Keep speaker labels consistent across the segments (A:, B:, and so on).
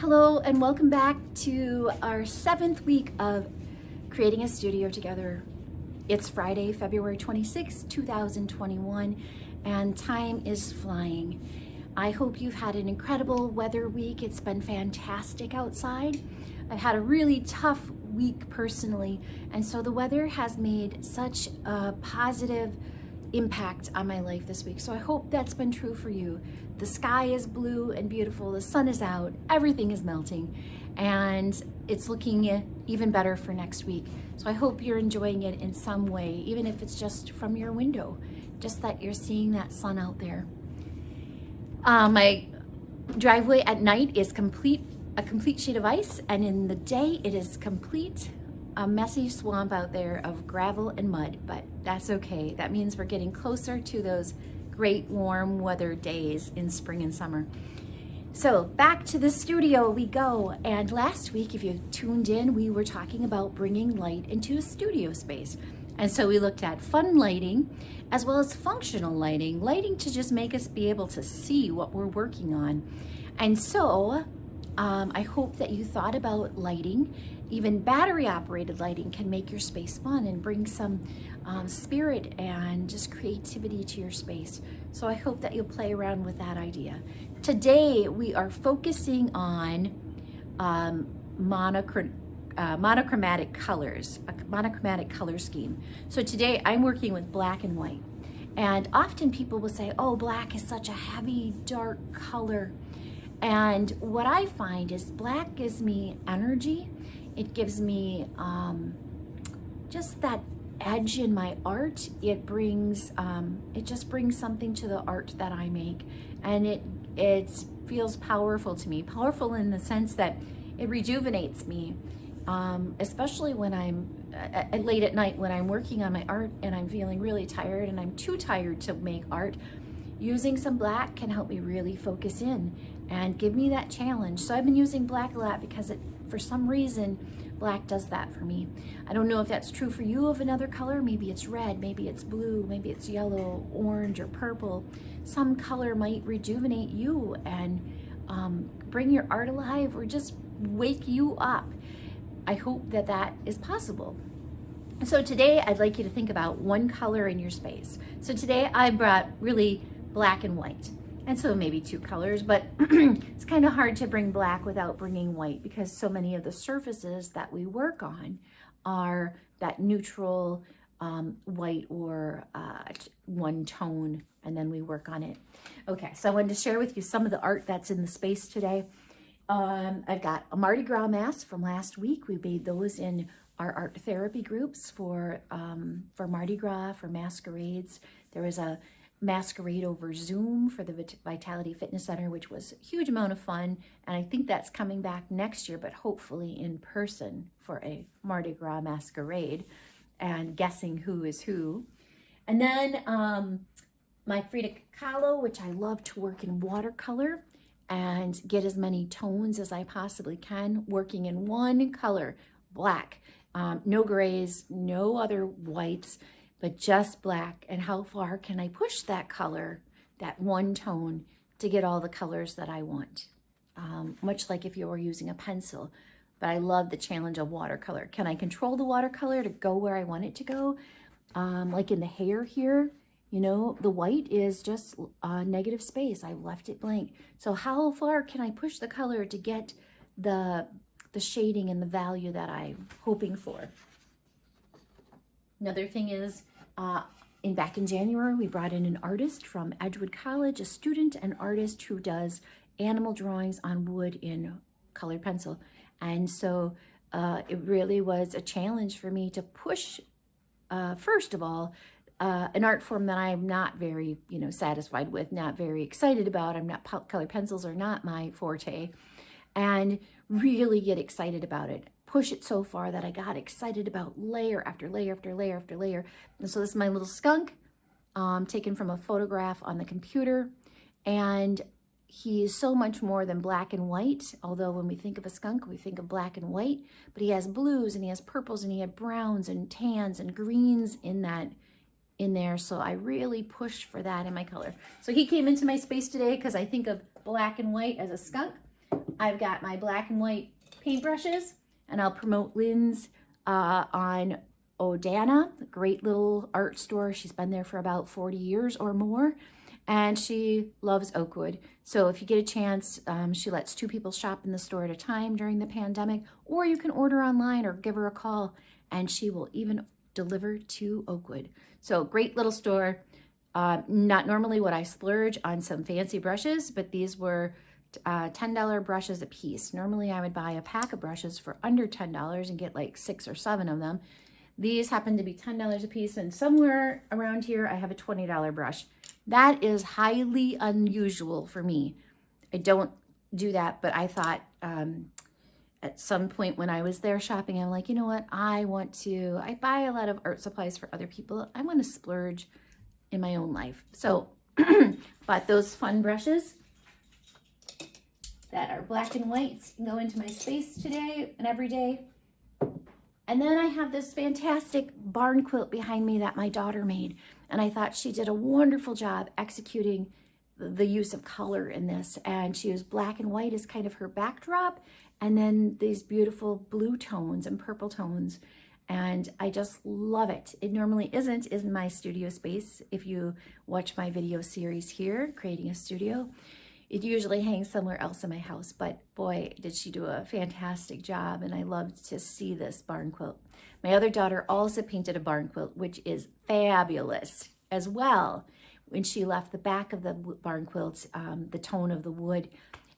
A: Hello and welcome back to our 7th week of creating a studio together. It's Friday, February 26, 2021, and time is flying. I hope you've had an incredible weather week. It's been fantastic outside. I've had a really tough week personally, and so the weather has made such a positive impact on my life this week. So I hope that's been true for you. The sky is blue and beautiful, the sun is out, everything is melting, and it's looking even better for next week. So I hope you're enjoying it in some way, even if it's just from your window, just that you're seeing that sun out there. My driveway at night is a complete sheet of ice, and in the day it is a messy swamp out there of gravel and mud, but that's okay. That means we're getting closer to those great warm weather days in spring and summer. So back to the studio we go. And last week, if you tuned in, we were talking about bringing light into a studio space. And so we looked at fun lighting as well as functional lighting to just make us be able to see what we're working on. And so I hope that you thought about lighting. Even battery operated lighting can make your space fun and bring some spirit and just creativity to your space. So I hope that you'll play around with that idea. Today we are focusing on monochromatic colors, a monochromatic color scheme. So today I'm working with black and white. And often people will say, oh, black is such a heavy, dark color. And what I find is black gives me energy. It gives me just that edge in my art. It just brings something to the art that I make, and it feels powerful to me. Powerful in the sense that it rejuvenates me, especially when I'm late at night when I'm working on my art and I'm feeling really tired and I'm too tired to make art. Using some black can help me really focus in and give me that challenge. So I've been using black a lot because for some reason, black does that for me. I don't know if that's true for you of another color. Maybe it's red, maybe it's blue, maybe it's yellow, orange, or purple. Some color might rejuvenate you and bring your art alive or just wake you up. I hope that that is possible. So today I'd like you to think about one color in your space. So today I brought really black and white. And so maybe two colors, but it's kind of hard to bring black without bringing white because so many of the surfaces that we work on are that neutral white or one tone, and then we work on it. Okay, so I wanted to share with you some of the art that's in the space today. I've got a Mardi Gras mask from last week. We made those in our art therapy groups for Mardi Gras, for masquerades. There was a masquerade over Zoom for the Vitality Fitness Center, which was a huge amount of fun. And I think that's coming back next year, but hopefully in person for a Mardi Gras masquerade and guessing who is who. And then my Frida Kahlo, which I love to work in watercolor and get as many tones as I possibly can, working in one color, black, no grays, no other whites, but just black. And how far can I push that color, that one tone, to get all the colors that I want? Much like if you were using a pencil, but I love the challenge of watercolor. Can I control the watercolor to go where I want it to go? Like in the hair here, you know, the white is just negative space. I've left it blank. So how far can I push the color to get the shading and the value that I'm hoping for? Another thing is, back in January, we brought in an artist from Edgewood College, a student and artist who does animal drawings on wood in colored pencil. And so it really was a challenge for me to push, first of all, an art form that I'm not very, satisfied with, not very excited about. Colored pencils are not my forte, and really get excited about it. Push it so far that I got excited about layer after layer after layer after layer. And so this is my little skunk, taken from a photograph on the computer. And he is so much more than black and white. Although when we think of a skunk, we think of black and white, but he has blues and he has purples and he had browns and tans and greens in there. So I really pushed for that in my color. So he came into my space today because I think of black and white as a skunk. I've got my black and white paintbrushes, and I'll promote Lynn's on Odana, a great little art store. She's been there for about 40 years or more, and she loves Oakwood. So if you get a chance, she lets 2 people shop in the store at a time during the pandemic, or you can order online or give her a call, and she will even deliver to Oakwood. So great little store. Not normally would I splurge on some fancy brushes, but these were $10 brushes a piece. Normally I would buy a pack of brushes for under $10 and get like 6 or 7 of them. These happen to be $10 a piece, and somewhere around here I have a $20 brush. That is highly unusual for me. I don't do that, but I thought at some point when I was there shopping, I'm like, you know what? I buy a lot of art supplies for other people. I want to splurge in my own life. So bought those fun brushes that are black and white, can go into my space today and every day. And then I have this fantastic barn quilt behind me that my daughter made. And I thought she did a wonderful job executing the use of color in this. And she used black and white as kind of her backdrop, and then these beautiful blue tones and purple tones. And I just love it. It normally isn't in my studio space. If you watch my video series here, Creating a Studio, it usually hangs somewhere else in my house, but boy, did she do a fantastic job, and I loved to see this barn quilt. My other daughter also painted a barn quilt, which is fabulous as well. When she left the back of the barn quilt, the tone of the wood,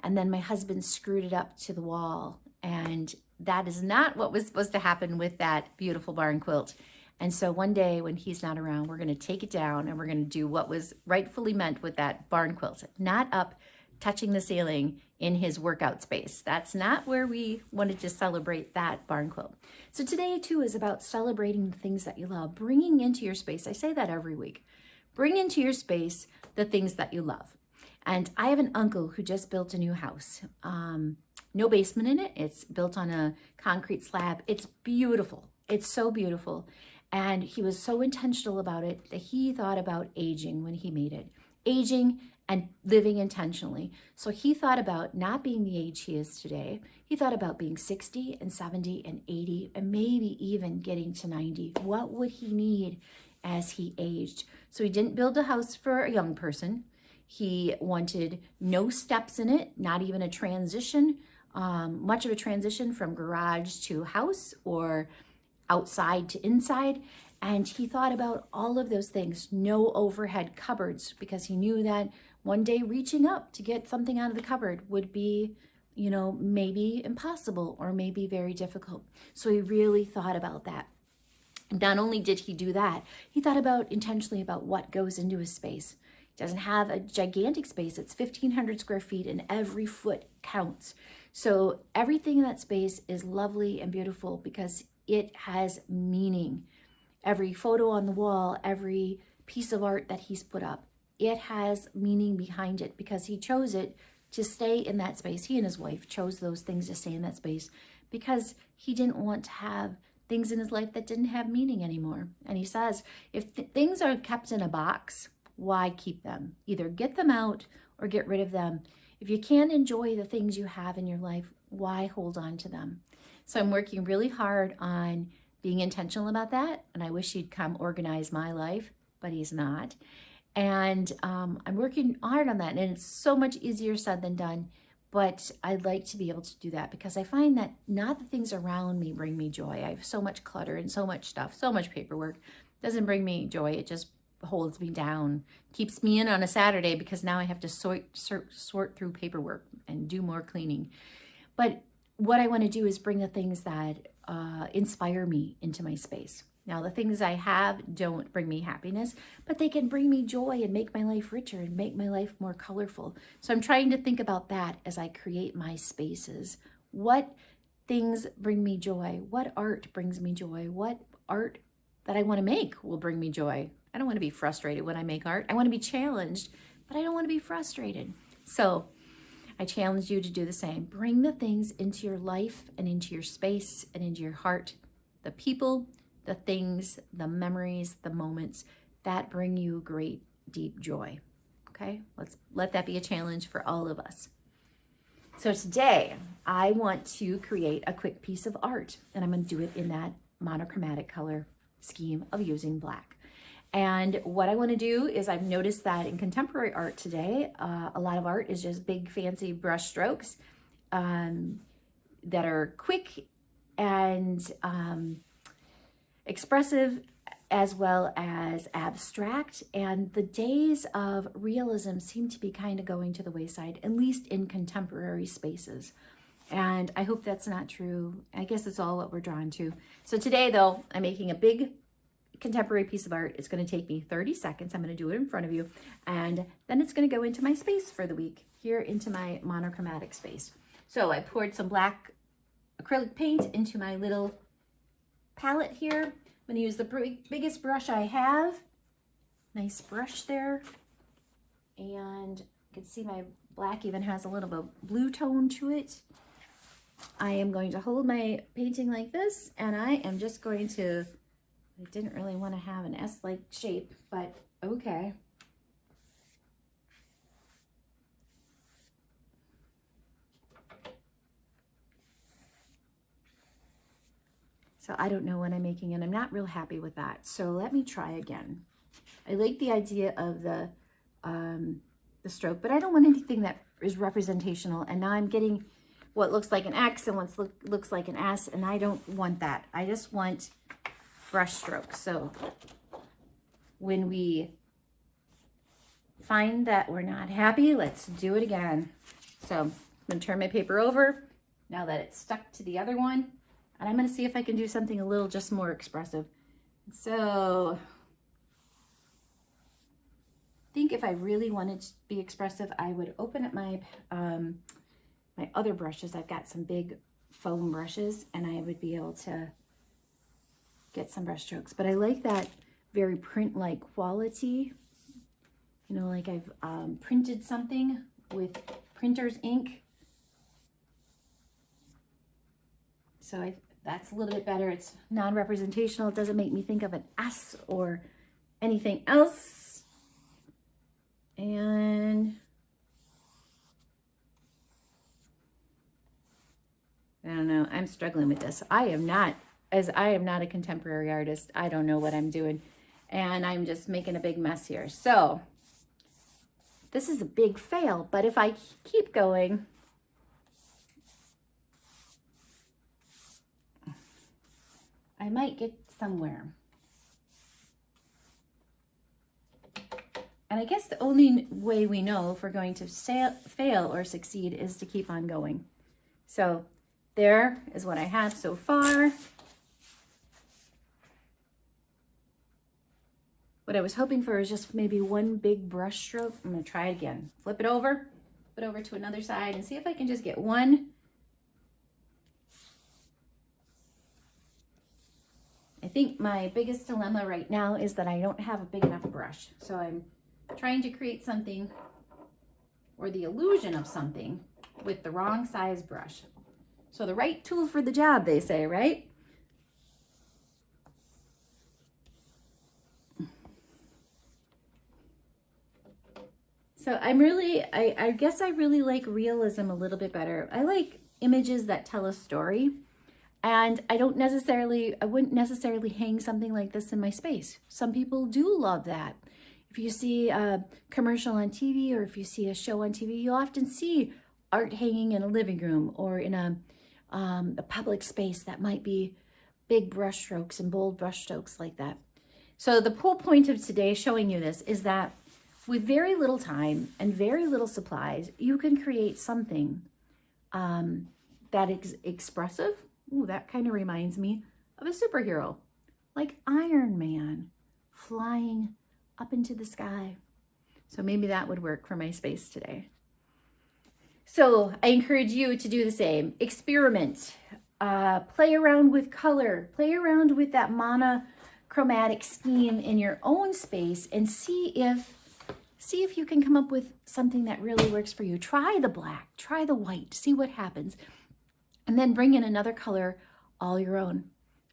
A: and then my husband screwed it up to the wall, and that is not what was supposed to happen with that beautiful barn quilt. And so one day when he's not around, we're gonna take it down and we're gonna do what was rightfully meant with that barn quilt, not up touching the ceiling in his workout space. That's not where we wanted to celebrate that barn quilt. So today too is about celebrating the things that you love, bringing into your space. I say that every week. Bring into your space the things that you love. And I have an uncle who just built a new house. No basement in it. It's built on a concrete slab. It's beautiful. It's so beautiful. And he was so intentional about it that he thought about aging when he made it. Aging and living intentionally. So he thought about not being the age he is today. He thought about being 60 and 70 and 80 and maybe even getting to 90. What would he need as he aged? So he didn't build a house for a young person. He wanted no steps in it, not even a transition, much of a transition from garage to house or outside to inside. And he thought about all of those things, no overhead cupboards, because he knew that one day reaching up to get something out of the cupboard would be, maybe impossible or maybe very difficult. So he really thought about that. Not only did he do that, he thought about intentionally about what goes into his space. He doesn't have a gigantic space. It's 1,500 square feet and every foot counts. So everything in that space is lovely and beautiful because it has meaning. Every photo on the wall, every piece of art that he's put up, it has meaning behind it because he chose it to stay in that space. He and his wife chose those things to stay in that space because he didn't want to have things in his life that didn't have meaning anymore. And he says, if things are kept in a box, why keep them? Either get them out or get rid of them. If you can't enjoy the things you have in your life, why hold on to them? So I'm working really hard on being intentional about that. And I wish he'd come organize my life, but he's not. And I'm working hard on that. And it's so much easier said than done. But I'd like to be able to do that because I find that not the things around me bring me joy. I have so much clutter and so much stuff, so much paperwork. It doesn't bring me joy. It just holds me down, keeps me in on a Saturday because now I have to sort through paperwork and do more cleaning. But what I want to do is bring the things that inspire me into my space. Now, the things I have don't bring me happiness, but they can bring me joy and make my life richer and make my life more colorful. So I'm trying to think about that as I create my spaces. What things bring me joy? What art brings me joy? What art that I want to make will bring me joy? I don't want to be frustrated when I make art. I want to be challenged, but I don't want to be frustrated. So I challenge you to do the same. Bring the things into your life and into your space and into your heart, the people, the things, the memories, the moments that bring you great, deep joy. Okay, let's let that be a challenge for all of us. So today I want to create a quick piece of art, and I'm going to do it in that monochromatic color scheme of using black. And what I want to do is, I've noticed that in contemporary art today, a lot of art is just big fancy brush strokes that are quick and expressive as well as abstract. And the days of realism seem to be kind of going to the wayside, at least in contemporary spaces. And I hope that's not true. I guess it's all what we're drawn to. So today though, I'm making a big contemporary piece of art. It's going to take me 30 seconds. I'm going to do it in front of you, and then it's going to go into my space for the week, here into my monochromatic space. So I poured some black acrylic paint into my little palette here. I'm going to use the biggest brush I have. Nice brush there. And you can see my black even has a little of a blue tone to it. I am going to hold my painting like this, and I am just going to, I didn't really want to have an S-like shape, but okay. So I don't know what I'm making, and I'm not real happy with that. So let me try again. I like the idea of the stroke, but I don't want anything that is representational. And now I'm getting what looks like an X and what looks like an S, and I don't want that. I just want brush strokes. So when we find that we're not happy, let's do it again. So I'm going to turn my paper over now that it's stuck to the other one, and I'm going to see if I can do something a little just more expressive. So I think if I really wanted to be expressive, I would open up my my other brushes. I've got some big foam brushes, and I would be able to get some brush strokes. But I like that very print-like quality. You know, like I've printed something with printer's ink. So that's a little bit better. It's non-representational. It doesn't make me think of an S or anything else. And I don't know. I'm struggling with this. I am not a contemporary artist. I don't know what I'm doing. And I'm just making a big mess here. So this is a big fail. But if I keep going, I might get somewhere. And I guess the only way we know if we're going to fail or succeed is to keep on going. So there is what I have so far. What I was hoping for is just maybe one big brush stroke. I'm going to try it again. Flip it over to another side, and see if I can just get one. I think my biggest dilemma right now is that I don't have a big enough brush. So I'm trying to create something, or the illusion of something, with the wrong size brush. So the right tool for the job, they say, right? So I guess I really like realism a little bit better. I like images that tell a story. And I wouldn't necessarily hang something like this in my space. Some people do love that. If you see a commercial on TV, or if you see a show on TV, you'll often see art hanging in a living room or in a public space that might be big brush strokes and bold brush strokes like that. So the whole point of today showing you this is that with very little time and very little supplies, you can create something that is expressive. Ooh, that kind of reminds me of a superhero, like Iron Man, flying up into the sky. So maybe that would work for my space today. So I encourage you to do the same. Experiment, play around with color, play around with that monochromatic scheme in your own space, and see if you can come up with something that really works for you. Try the black, try the white, see what happens. And then bring in another color, all your own.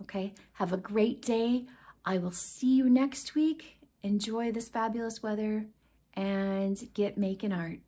A: Okay? Have a great day. I will see you next week. Enjoy this fabulous weather and get making art.